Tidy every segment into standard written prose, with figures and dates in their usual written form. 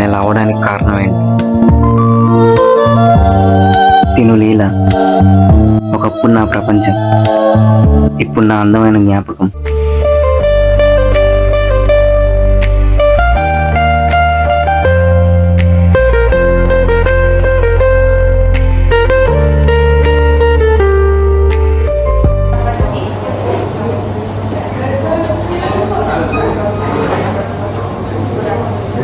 ఇలా అవడానికి కారణం ఏంటి? తిను లీల ఒకప్పుడు నా ప్రపంచం, ఇప్పుడు నా అందమైన జ్ఞాపకం.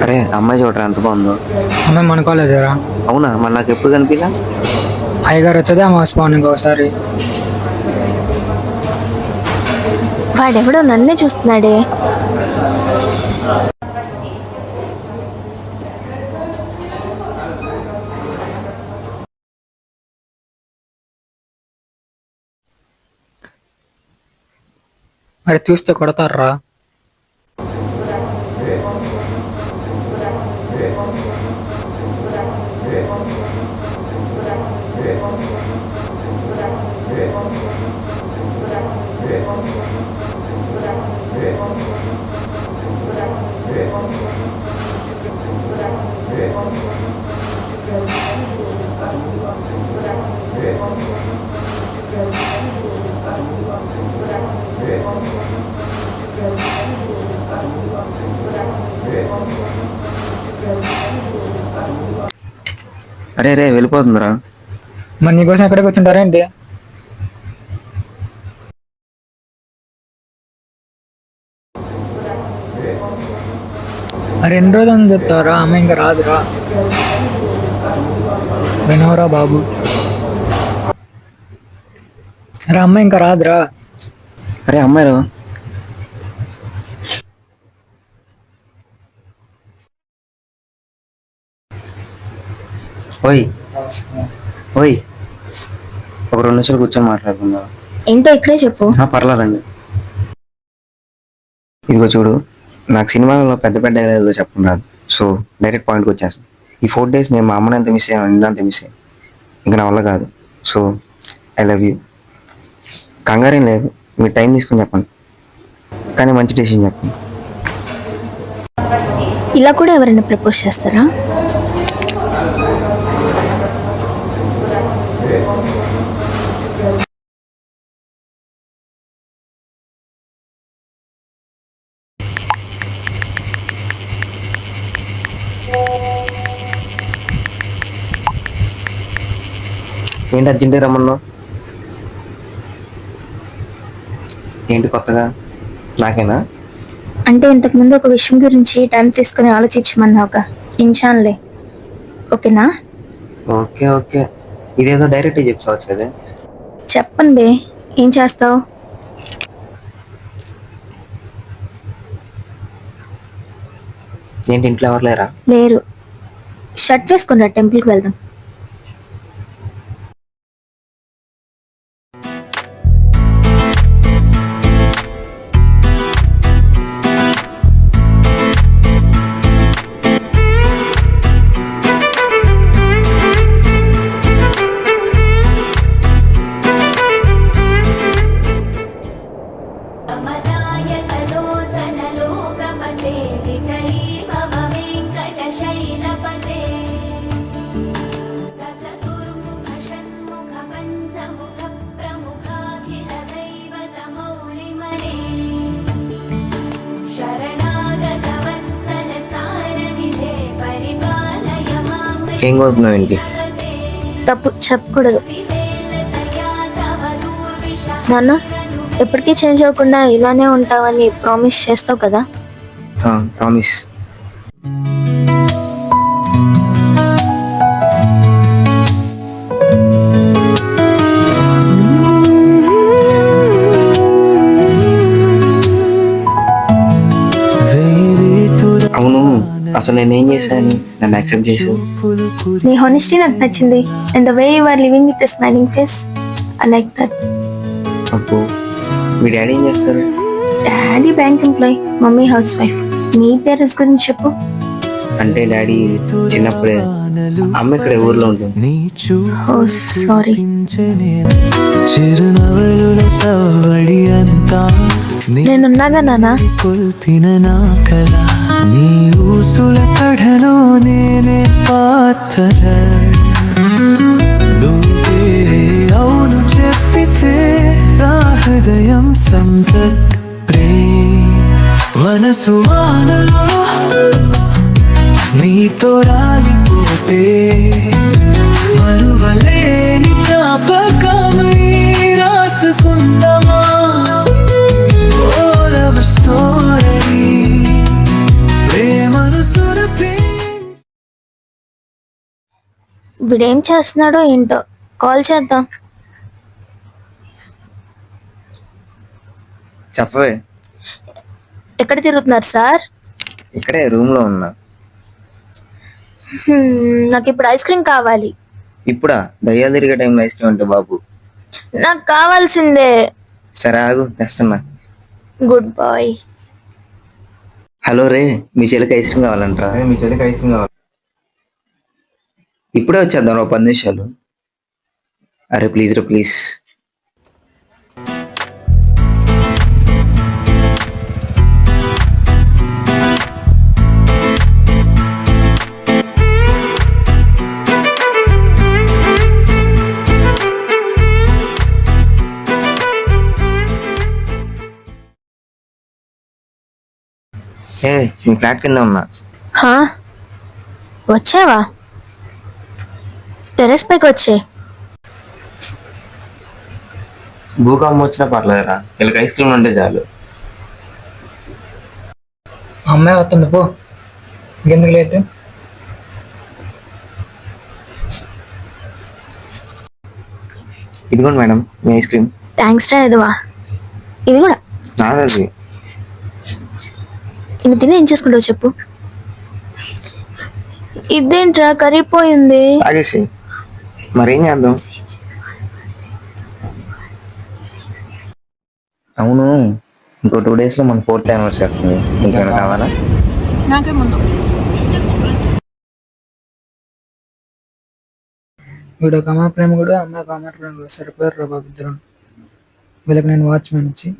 అరే అమ్మాయి చూడరా ఎంత బాగుందో. అమ్మాయి మన కాలేజరా? అవునా, మరి నాకు ఎప్పుడు కనిపించలా? అయ్యగారు వచ్చేదే అమ్మ మార్నింగ్ ఒకసారి. వాడెవడో నన్నే చూస్తున్నాడే. మరి చూస్తే కొడతారా? అరే రే వెళ్ళిపోతుందిరా. మరి నీకోసం ఎక్కడికి వచ్చింటారా ఏంటి? మరి ఎన్ని రోజులు చెప్తారా? అమ్మ ఇంకా రాదురా. వినవరా బాబు, అరే అమ్మ ఇంకా రాదురా. అరే అమ్మాయిరా. ఓయ్ ఓయ్, ఒక 2 నిమిషాలు కూర్చొని మాట్లాడుకుందాం. ఏంటో ఇక్కడే చెప్పు. పర్లేదండి. ఇదిగో చూడు, నాకు సినిమాలలో పెద్ద పెద్ద ఏదో చెప్పడం రాదు, సో డైరెక్ట్ పాయింట్కి వచ్చేస్తాను. ఈ 4 days నేను మా అమ్మని ఎంత మిస్ అయ్యాను, నిన్న అంత మిస్ అయ్యాను. ఇంకా నా వల్ల కాదు. So I love you. కంగారేం లేదు, మీరు టైం తీసుకుని చెప్పండి, కానీ మంచి డెసిషన్ చెప్పండి. ఇలా కూడా ఎవరైనా ప్రపోజ్ చేస్తారా? ఏంటి అర్జెంట్ రమ్మన్నావు? ఏంటి కొత్తగా? నాకేనా? అంటే ఇంతకుముందు ఒక విషయం గురించి టైం తీసుకుని ఆలోచించమన్నావుగా, ఇంచాన్లే. ఓకేనా? ఓకే ఓకే, ఇదేదో డైరెక్ట్గా చెప్పుకోవచ్చు కదా. చెప్పను బే, ఏం చేస్తావు? ఏంటి ఇంట్లో ఎవరు లేరా? లేరు. షర్ట్ చేసుకుని రా, టెంపుల్కి వెళ్దాం. ఏం కోరుతున్నావు ఏంటి? తప్పు చెప్పకూడదు నాన్న. ఎప్పటికీ చేంజ్ అవ్వకుండా ఇలానే ఉంటావని ప్రామిస్ చేస్తావు కదా? ప్రామిస్. అవును, అసలు నేనేం చేశాను నన్ను యాక్సెప్ట్ చేసావు? నీ హానెస్టీ నాకు నచ్చింది. And the way you are living with a smiling face, I like that. Appu, మీ డాడీ ఏం చేస్తారు? Daddy bank employee, mummy housewife. మీ పేరెంట్స్ గురించి చెప్పు. అంటే డాడీ చిన్నప్పుడే, అమ్మ ఇక్కడ ఊర్లో ఉంటుంది. ఓ సారీ. నేనున్నాగా నాన్న. నీ ఊసుల కఢలో నేనే పాత్ర నువ్వే అవును చెప్పితే నా హృదయం సంతక్ మనసు వానలో నీతో రాలిపోతే మరువలేని జ్ఞాపకమై రాసుకుందామా ఓ లవ్ స్టోరీ ప్రేమను సురపి. వీడేం చేస్తున్నాడో ఏంటో, కాల్ చేద్దాం. చెప్పవే. ఎక్కడ తిరుగుతున్నారు సార్? ఇక్కడే రూమ్లో ఉన్నా. నాకు ఇప్పుడు ఐస్ క్రీమ్ కావాలి. ఇప్పుడా? దయ్యాలు తిరిగే టైంలో ఐస్ క్రీమ్ అంటే బాబు. నాకు కావాల్సిందే. సరే ఆగు, తెస్తున్నా. Good boy. హలో రే, మీ చెల్లికి ఐస్ క్రీమ్ కావాలంటారా? మీ చెల్లికి ఐస్ క్రీమ్ కావాలి. ఇప్పుడే వచ్చేద్దాం, 10 నిమిషాలు. అరే please ray please. A me flat కింద ఉన్నా. హా, వచ్చావా? టెరెస్ పైకి వచ్చే. భూకంపం వచ్చినా పర్లేదురా, వీళ్ళకి ఐస్ క్రీమ్ ఉంటే చాలు. అమ్మాయి వస్తుంది, పో. ఇంకెందుకు లేట్? ఇదిగోండి మేడం మీ ఐస్ క్రీమ్. థ్యాంక్స్ రా ఎదవా. ఇది కూడా నాదది. ఇన్ని తిని ఏం చేసుకుంటావు చెప్పు. ఇదేంట్రా కరిగిపోయింది. తాగేసి మరేం చేద్దాం. అవును, ఇంకో 2 days లో మన 4th anniversary వస్తుంది. ఇంకేమైనా కావాలా? నాకేముందు. వీడు ఒక అమ్మాయి ప్రేమ కూడా, అమ్మాయి ఒక అమ్మాయి ప్రేమ కూడా సరిపోయారు రా బాబు ఇద్దరు. వీళ్ళకి నేను వాచ్మెన్ వచ్చి.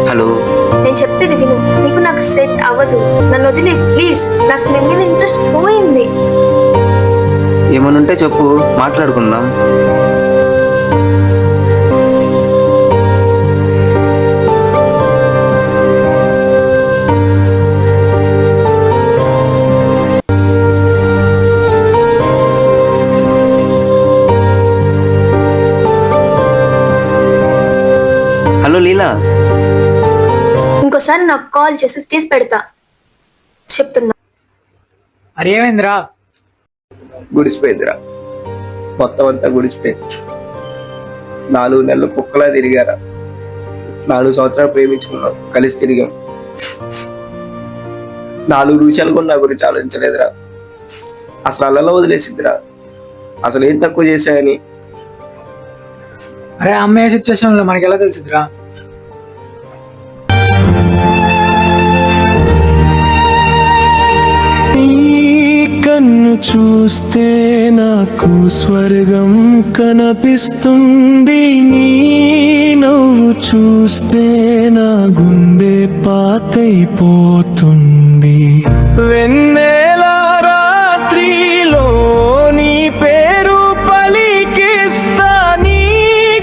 హలో, నేను చెప్పేది విను. నీకు నాకు సెట్ అవ్వదు. నన్ను వదిలే ప్లీజ్. నాకు నీ మీద ఇంట్రెస్ట్ పోయింది. ఏమనుంటే చెప్పు, మాట్లాడుకుందాం. హలో లీలా. ఇంకోసారి నాకు కాల్ చేసి తీసి పెడతా చెప్తున్నా. అరే ఏమైందిరా? గుడిసిపోయిందిరా, మొత్తం అంతా గుడిసిపోయింది. 4 నెలలు కుక్కలా తిరిగారా. 4 సంవత్సరాలు ప్రేమించుకున్నాం, కలిసి తిరిగాం. 4 నిమిషాలు కూడా నా గురించి ఆలోచించలేదురా. అసలు అల్లలో వదిలేసిందిరా. అసలు ఏం తక్కువ చేశాయని. అరే అమ్మాయి సిచ్యువేషన్ లో మనకి ఎలా తెలిసిద్దిరా? కన్ను చూస్తే నాకు స్వర్గం కనిపిస్తుంది. నీ నవ్వు చూస్తే నా గుండె పాతైపోతుంది. వెన్నెల రాత్రిలో నీ పేరు పలికిస్తా. నీ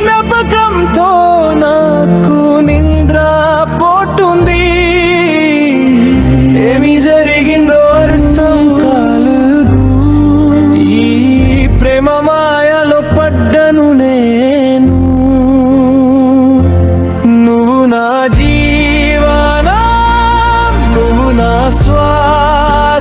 జ్ఞాపకంతో నాకు నిద్ర పోతుంది. ఏమి జరిగిందో అర్థం కాలేదు. ఈ ప్రేమ మాయలో పడ్డను నేను. నువ్వు నా జీవన, నువ్వు నా శ్వాస.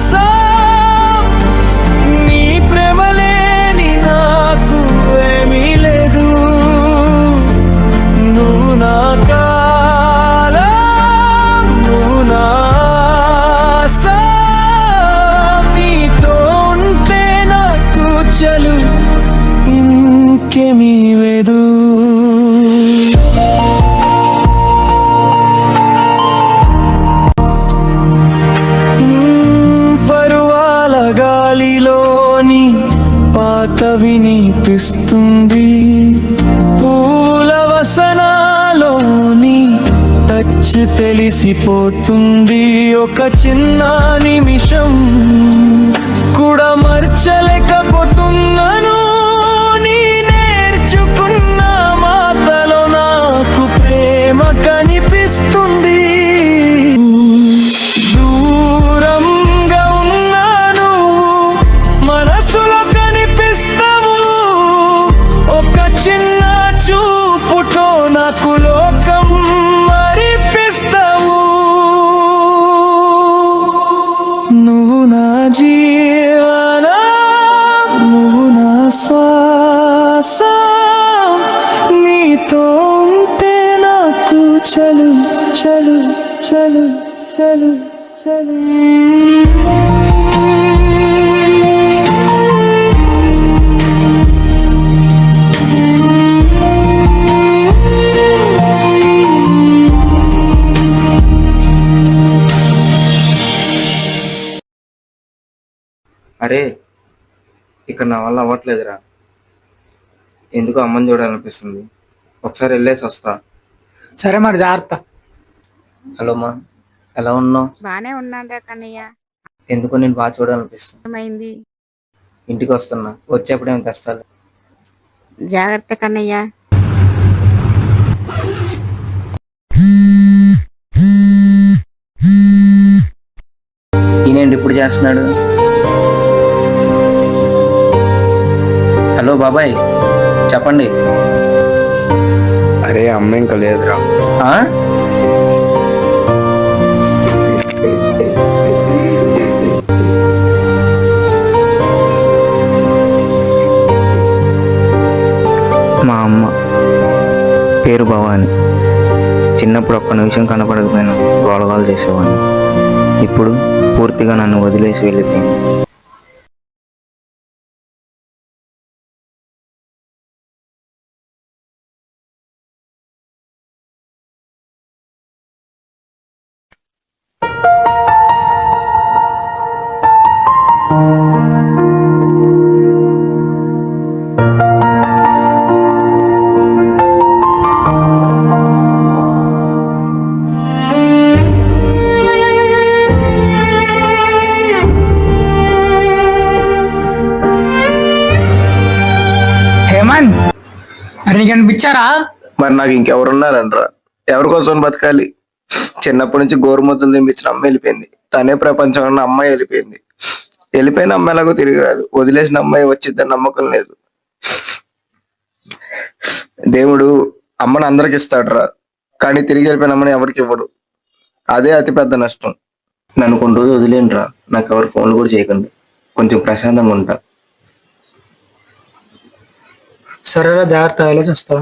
కనిపిస్తుంది. పూల వసనాలోని టచ్ తెలిసిపోతుంది. ఒక చిన్న నిమిషం కూడా మర్చలేకపోతున్నాను. నీ నేర్చుకున్న మాటలో నాకు ప్రేమ కనిపిస్తుంది. దూరంగా ఉన్నాను, మనసులో కనిపిస్తావు. ఒక చిన్న చూపుతో నాకు లోకం మరిపిస్తావు. నువ్వు నా జీవన, నువ్వు నా శ్వాస. నీతో ఉంటే నాకు చలు చలు చలు చలు చలు. అరే, ఇక్కడ నా వల్ల అవ్వట్లేదురా. ఎందుకు అమ్మని చూడాలనిపిస్తుంది. ఒకసారి వెళ్ళేసి వస్తా. సరే మరి జాగ్రత్త. హలో మా, ఎలా ఉన్నావు? బానే ఉన్నానురా కన్నయ్య. ఎందుకు నేను బాగా చూడాలనిపిస్తుంది. ఏమైంది? ఇంటికి వస్తున్నా, వచ్చేప్పుడేమో తెస్తాను. జాగ్రత్త కన్నయ్య. ఈయనేంటి ఇప్పుడు చేస్తున్నాడు? హలో బాబాయ్, చెప్పండి. అరే అమ్మ ఇంకా లేదురా. ఆ? మా అమ్మ పేరు భవాని. చిన్నప్పుడు ఒక్క నిమిషం కనపడకపోయినా గోలగోలు చేసేవాడిని. ఇప్పుడు పూర్తిగా నన్ను వదిలేసి వెళ్ళిపోయింది. హేమంత్, మరి నీకు అనిపించారా? మరి నాకు ఇంకెవరున్నారంట్రా? ఎవరి కోసం బతకాలి? చిన్నప్పటి నుంచి గోరుముద్దలు తినిపించిన అమ్మ వెళ్ళిపోయింది. తనే ప్రపంచం అన్న అమ్మాయి వెళ్ళిపోయింది. వెళ్ళిపోయిన అమ్మాయి ఎలాగో తిరిగి రాదు. వదిలేసిన అమ్మాయి వచ్చిద్దని నమ్మకం లేదు. దేవుడు అమ్మని అందరికి ఇస్తాడురా, కానీ తిరిగి వెళ్ళిపోయిన అమ్మని ఎవరికి ఇవ్వడు. అదే అతిపెద్ద నష్టం. నన్ను కొన్ని రోజులు వదిలేండిరా. నాకు ఎవరు ఫోన్లు కూడా చేయకండి. కొంచెం ప్రశాంతంగా ఉంటా. సరేరా, జాగ్రత్త, వెళ్ళేసి వస్తావా?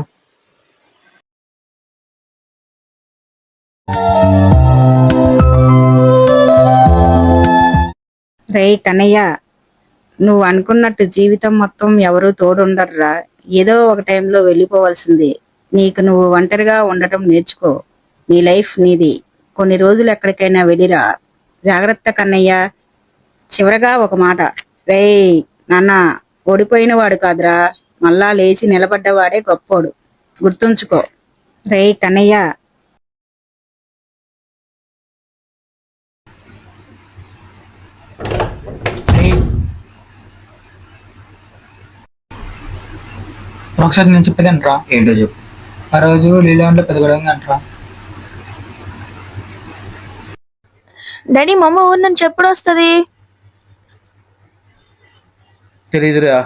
రే కన్నయ్య, నువ్వు అనుకున్నట్టు జీవితం మొత్తం ఎవరు తోడుండర్రా. ఏదో ఒక టైంలో వెళ్ళిపోవాల్సిందే. నీకు నువ్వు ఒంటరిగా ఉండటం నేర్చుకో. నీ లైఫ్ నీది. కొన్ని రోజులు ఎక్కడికైనా వెళ్ళిరా. జాగ్రత్త కన్నయ్య. చివరగా ఒక మాట, రేయ్ నాన్న, ఓడిపోయిన వాడు కాదురా, మళ్ళా లేచి నిలబడ్డవాడే గొప్పోడు. గుర్తుంచుకో. రేయ్ కన్నయ్య. ఒకసారి నేను చెప్పేది అంటరా. ఏంటో చెప్పు. ఆ రోజు లీలాంట్లో పెద్ద గొడవ అంటరా. డాడీ, మా అమ్మ ఊరు నుంచి ఎప్పుడు వస్తుంది? తెలీదురా.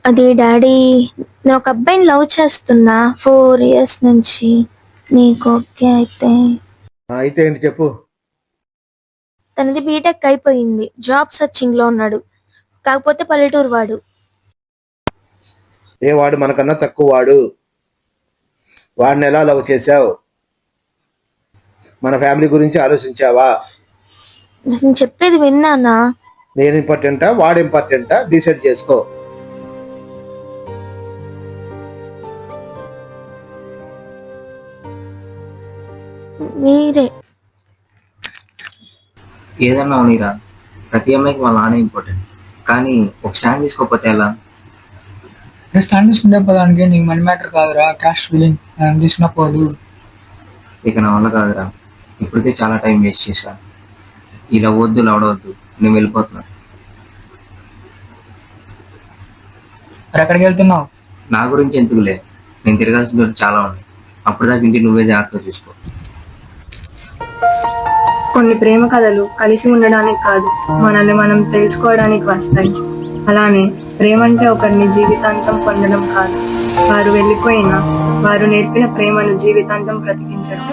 అది డాడీ, నేను ఒక అబ్బాయిని లవ్ చేస్తున్నా 4 years నుంచి. నీకు ఓకే అయితే? అయితే ఏంటి చెప్పు. తనది బీటెక్ అయిపోయింది, జాబ్ సర్చింగ్ లో ఉన్నాడు. కాకపోతే పల్లెటూరు వాడు. ఏ వాడు మనకన్నా తక్కువ వాడు? వాడిని ఎలా లవ్ చేసావు? మన ఫ్యామిలీ గురించి ఆలోచించావా? నేను చెప్పేది విన్నానా? నేను ఇంపార్టెంటా వాడు ఇంపార్టెంటా డిసైడ్ చేసుకో. మీరే. ఏదన్నా ఉన్నీరా, ప్రతి అమ్మాయికి వాళ్ళ నాన్న ఇంపార్టెంట్. కానీ ఒక స్టాండ్ తీసుకోకపోతే ఎలా? స్టాండ్ తీసుకుంటే పదానికి నీకు మనీ మ్యాటర్ కాదురా, క్యాస్ట్ ఫీలింగ్ తీసుకున్న పోదు. ఇక నా వల్ల కాదురా, ఇప్పటికే చాలా టైం వేస్ట్ చేశా. ఇలా వద్దు లవడవద్దు, నేను వెళ్ళిపోతున్నా. మరి ఎక్కడికి వెళ్తున్నావు? నా గురించి ఎందుకులే, నేను తిరగాల్సిన చోటు చాలా ఉన్నాయి. అప్పటిదాకా ఇంటి నువ్వే జాగ్రత్తగా చూసుకో. కొన్ని ప్రేమ కథలు కలిసి ఉండడానికి కాదు, మనల్ని మనం తెలుసుకోవడానికి వస్తాయి. అలానే ప్రేమ అంటే ఒకరిని జీవితాంతం పొందడం కాదు, వారు వెళ్ళిపోయినా వారు నేర్పిన ప్రేమను జీవితాంతం బ్రతికించడం.